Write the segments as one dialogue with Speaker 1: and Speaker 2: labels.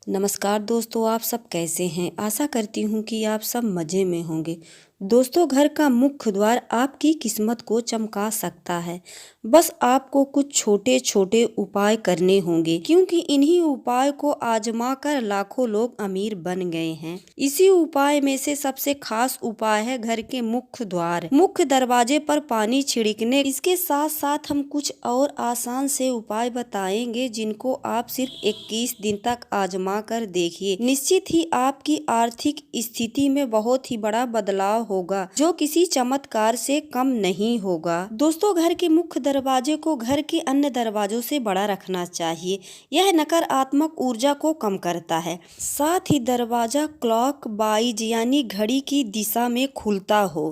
Speaker 1: नमस्कार दोस्तों, आप सब कैसे हैं? आशा करती हूँ कि आप सब मज़े में होंगे। दोस्तों, घर का मुख्य द्वार आपकी किस्मत को चमका सकता है। बस आपको कुछ छोटे छोटे उपाय करने होंगे, क्योंकि इन्हीं उपाय को आजमा कर लाखों लोग अमीर बन गए हैं। इसी उपाय में से सबसे खास उपाय है घर के मुख्य द्वार, मुख्य दरवाजे पर पानी छिड़कने। इसके साथ साथ हम कुछ और आसान से उपाय बताएंगे, जिनको आप सिर्फ 21 दिन तक आजमा कर देखिए। निश्चित ही आपकी आर्थिक स्थिति में बहुत ही बड़ा बदलाव होगा, जो किसी चमत्कार से कम नहीं होगा। दोस्तों, घर के मुख्य दरवाजे को घर के अन्य दरवाजों से बड़ा रखना चाहिए। यह नकारात्मक ऊर्जा को कम करता है। साथ ही दरवाजा क्लॉक वाइज यानी घड़ी की दिशा में खुलता हो।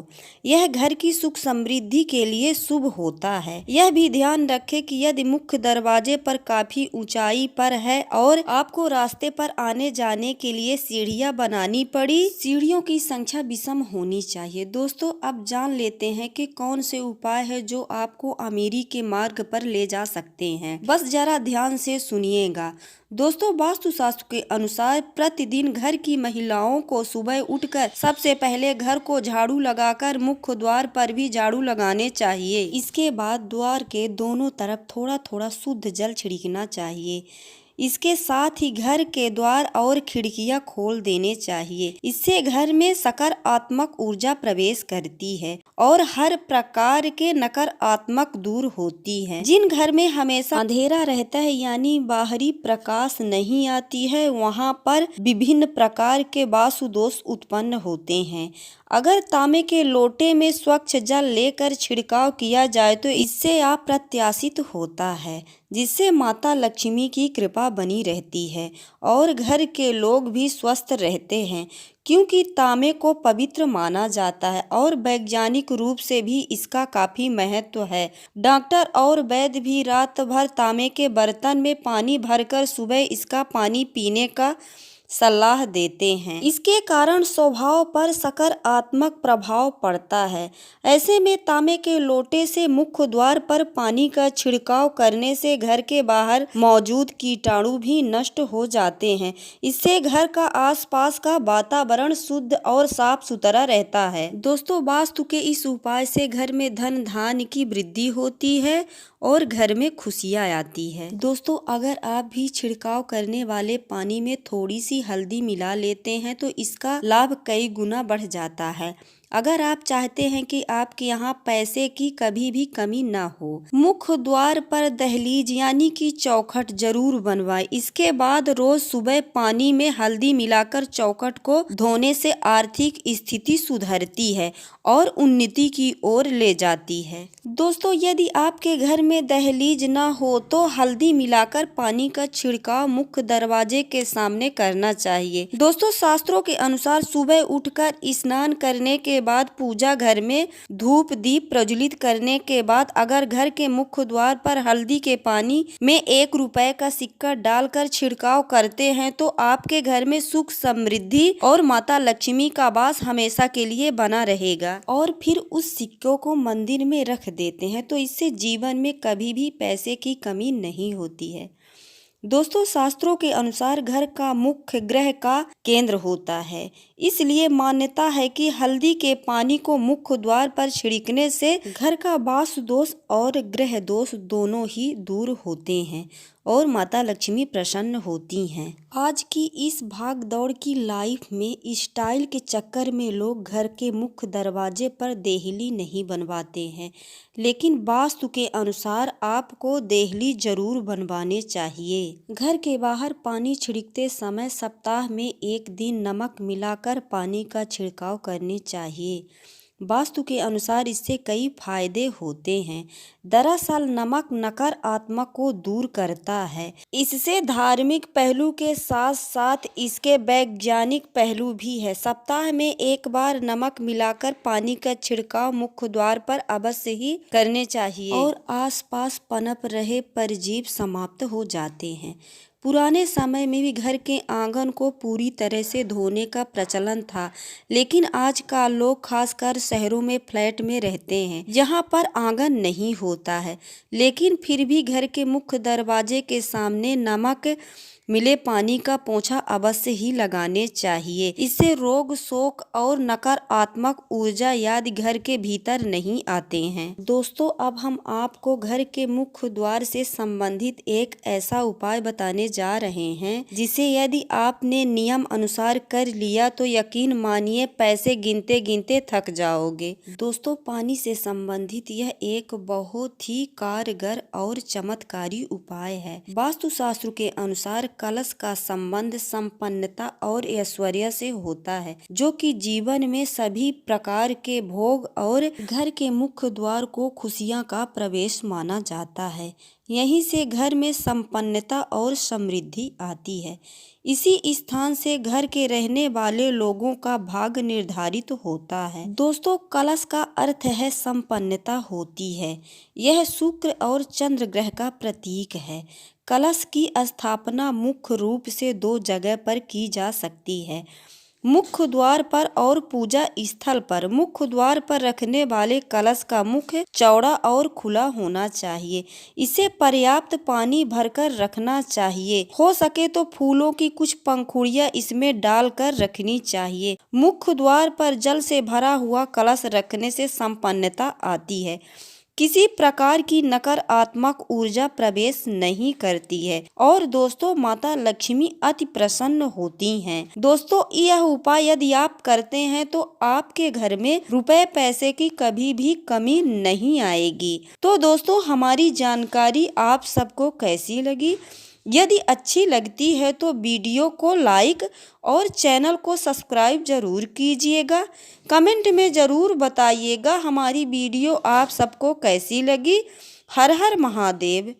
Speaker 1: यह घर की सुख समृद्धि के लिए शुभ होता है। यह भी ध्यान रखें कि यदि मुख्य दरवाजे पर काफी ऊंचाई पर है और आपको रास्ते पर आने जाने के लिए सीढ़ियां बनानी पड़ी, सीढ़ियों की संख्या विषम होनी चाहिए। दोस्तों, अब जान लेते हैं कि कौन से उपाय है जो आपको अमीरी के मार्ग पर ले जा सकते हैं। बस जरा ध्यान से सुनिएगा। दोस्तों, वास्तुशास्त्र के अनुसार प्रतिदिन घर की महिलाओं को सुबह उठकर सबसे पहले घर को झाड़ू लगाकर मुख्य द्वार पर भी झाड़ू लगाने चाहिए। इसके बाद द्वार के दोनों तरफ थोड़ा थोड़ा शुद्ध जल छिड़कना चाहिए। इसके साथ ही घर के द्वार और खिड़कियां खोल देने चाहिए। इससे घर में सकारात्मक ऊर्जा प्रवेश करती है और हर प्रकार के नकारात्मक दूर होती है। जिन घर में हमेशा अंधेरा रहता है यानी बाहरी प्रकाश नहीं आती है, वहां पर विभिन्न प्रकार के वास्तु दोष उत्पन्न होते हैं। अगर तांबे के लोटे में स्वच्छ जल लेकर छिड़काव किया जाए तो इससे अप्रत्याशित होता है, जिससे माता लक्ष्मी की कृपा बनी रहती है और घर के लोग भी स्वस्थ रहते हैं, क्योंकि तांबे को पवित्र माना जाता है और वैज्ञानिक रूप से भी इसका काफी महत्व है। डॉक्टर और वैद्य भी रात भर तांबे के बर्तन में पानी भरकर सुबह इसका पानी पीने का सलाह देते हैं। इसके कारण स्वभाव पर सकारात्मक प्रभाव पड़ता है। ऐसे में तांबे के लोटे से मुख्य द्वार पर पानी का छिड़काव करने से घर के बाहर मौजूद कीटाणु भी नष्ट हो जाते हैं। इससे घर का आसपास का वातावरण शुद्ध और साफ सुथरा रहता है। दोस्तों, वास्तु के इस उपाय से घर में धन धान्य की वृद्धि होती है और घर में खुशियाँ आती है। दोस्तों, अगर आप भी छिड़काव करने वाले पानी में थोड़ी सी हल्दी मिला लेते हैं तो इसका लाभ कई गुना बढ़ जाता है। अगर आप चाहते हैं कि आपके यहाँ पैसे की कभी भी कमी ना हो, मुख्य द्वार पर दहलीज यानी कि चौखट जरूर बनवाएं। इसके बाद रोज सुबह पानी में हल्दी मिलाकर चौखट को धोने से आर्थिक स्थिति सुधरती है और उन्नति की ओर ले जाती है। दोस्तों, यदि आपके घर में दहलीज ना हो तो हल्दी मिलाकर पानी का छिड़काव मुख्य दरवाजे के सामने करना चाहिए। दोस्तों, शास्त्रों के अनुसार सुबह उठकर स्नान करने के बाद पूजा घर में धूप दीप प्रज्वलित करने के बाद अगर घर के मुख्य द्वार पर हल्दी के पानी में 1 रुपए का सिक्का डालकर छिड़काव करते हैं तो आपके घर में सुख समृद्धि और माता लक्ष्मी का वास हमेशा के लिए बना रहेगा। और फिर उस सिक्कों को मंदिर में रख देते हैं तो इससे जीवन में कभी भी पैसे की कमी नहीं होती है। दोस्तों, शास्त्रों के अनुसार घर का मुख्य ग्रह का केंद्र होता है, इसलिए मान्यता है कि हल्दी के पानी को मुख्य द्वार पर छिड़कने से घर का वास्तु दोष और ग्रह दोष दोनों ही दूर होते हैं और माता लक्ष्मी प्रसन्न होती हैं। आज की इस भाग दौड़ की लाइफ में स्टाइल के चक्कर में लोग घर के मुख्य दरवाजे पर देहली नहीं बनवाते हैं, लेकिन वास्तु के अनुसार आपको देहली जरूर बनवाने चाहिए। घर के बाहर पानी छिड़कते समय सप्ताह में 1 दिन नमक मिलाकर पानी का छिड़काव करनी चाहिए। वास्तु के अनुसार इससे कई फायदे होते हैं। दरअसल नमक नकारात्मक को दूर करता है। इससे धार्मिक पहलू के साथ साथ इसके वैज्ञानिक पहलू भी है। सप्ताह में 1 बार नमक मिलाकर पानी का छिड़काव मुख्य द्वार पर अवश्य ही करने चाहिए और आसपास पनप रहे परजीव समाप्त हो जाते हैं। पुराने समय में भी घर के आंगन को पूरी तरह से धोने का प्रचलन था, लेकिन आज का लोग खासकर शहरों में फ्लैट में रहते हैं जहां पर आंगन नहीं होता है, लेकिन फिर भी घर के मुख्य दरवाजे के सामने नमक मिले पानी का पोंछा अवश्य ही लगाने चाहिए। इससे रोग, शोक और नकारात्मक ऊर्जा यदि घर के भीतर नहीं आते हैं। दोस्तों, अब हम आपको घर के मुख्य द्वार से संबंधित एक ऐसा उपाय बताने जा रहे हैं जिसे यदि आपने नियम अनुसार कर लिया तो यकीन मानिए पैसे गिनते गिनते थक जाओगे। दोस्तों, पानी से संबंधित यह एक बहुत ही कारगर और चमत्कारी उपाय है। वास्तुशास्त्र के अनुसार कलश का संबंध संपन्नता और ऐश्वर्य से होता है, जो कि जीवन में सभी प्रकार के भोग और घर के मुख्य द्वार को खुशियां का प्रवेश माना जाता है। यहीं से घर में संपन्नता और समृद्धि आती है। इसी स्थान से घर के रहने वाले लोगों का भाग्य निर्धारित होता है। दोस्तों, कलश का अर्थ है संपन्नता होती है। यह शुक्र और चंद्र ग्रह का प्रतीक है। कलश की स्थापना मुख्य रूप से दो जगह पर की जा सकती है, मुख्य द्वार पर और पूजा स्थल पर। मुख्य द्वार पर रखने वाले कलश का मुख चौड़ा और खुला होना चाहिए। इसे पर्याप्त पानी भरकर रखना चाहिए। हो सके तो फूलों की कुछ पंखुड़ियां इसमें डालकर रखनी चाहिए। मुख्य द्वार पर जल से भरा हुआ कलश रखने से संपन्नता आती है। किसी प्रकार की नकारात्मक ऊर्जा प्रवेश नहीं करती है और दोस्तों माता लक्ष्मी अति प्रसन्न होती हैं। दोस्तों, यह उपाय यदि आप करते हैं तो आपके घर में रुपए पैसे की कभी भी कमी नहीं आएगी। तो दोस्तों, हमारी जानकारी आप सबको कैसी लगी? यदि अच्छी लगती है तो वीडियो को लाइक और चैनल को सब्सक्राइब जरूर कीजिएगा। कमेंट में जरूर बताइएगा हमारी वीडियो आप सबको कैसी लगी। हर हर महादेव।